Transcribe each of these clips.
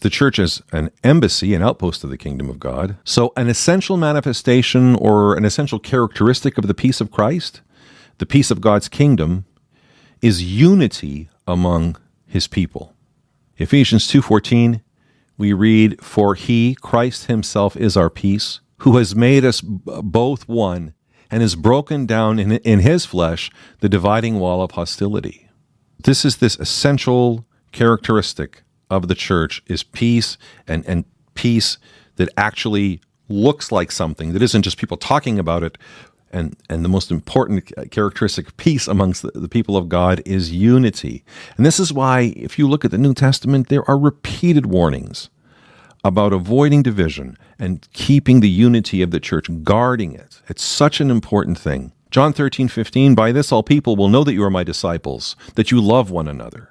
The church is an embassy, an outpost of the kingdom of God. So an essential manifestation or an essential characteristic of the peace of Christ, the peace of God's kingdom, is unity among his people. Ephesians 2:14, we read, "For he, Christ himself, is our peace, who has made us both one, and has broken down in his flesh the dividing wall of hostility." This is this essential characteristic of the church, is peace, and peace that actually looks like something, that isn't just people talking about it. And the most important characteristic of peace amongst the people of God is unity. And this is why, if you look at the New Testament, there are repeated warnings about avoiding division and keeping the unity of the church, guarding it. It's such an important thing. John 13:15, "By this all people will know that you are my disciples, that you love one another."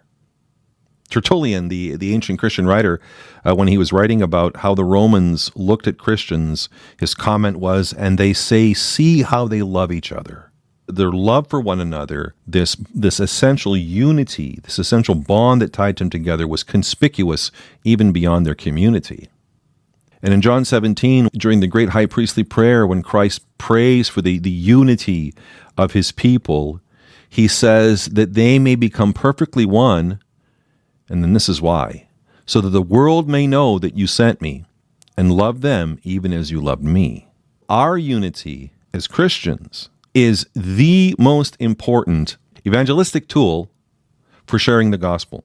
Tertullian, the ancient Christian writer, when he was writing about how the Romans looked at Christians, his comment was, "And they say, see how they love each other." Their love for one another, this essential unity, this essential bond that tied them together, was conspicuous even beyond their community. And in John 17, during the great high priestly prayer, when Christ prays for the unity of his people, he says that they may become perfectly one. And then this is why: so that the world may know that you sent me and loved them even as you loved me. Our unity as Christians is the most important evangelistic tool for sharing the gospel,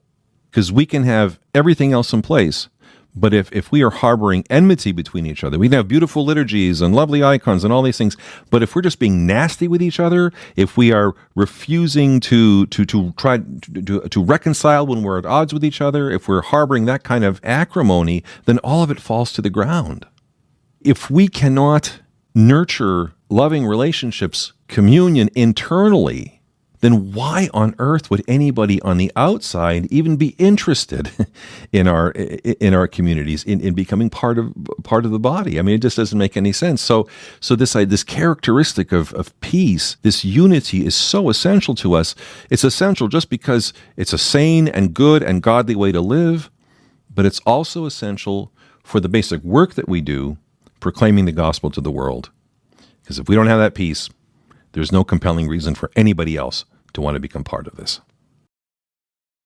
because we can have everything else in place, but if we are harboring enmity between each other, we can have beautiful liturgies and lovely icons and all these things, but if we're just being nasty with each other, if we are refusing to try to reconcile when we're at odds with each other, if we're harboring that kind of acrimony, then all of it falls to the ground. If we cannot nurture loving relationships, communion internally, then why on earth would anybody on the outside even be interested in our communities, in becoming part of the body? I mean, it just doesn't make any sense. So this characteristic of peace, this unity, is so essential to us. It's essential just because it's a sane and good and godly way to live, but it's also essential for the basic work that we do, proclaiming the gospel to the world. Because if we don't have that peace, there's no compelling reason for anybody else to want to become part of this.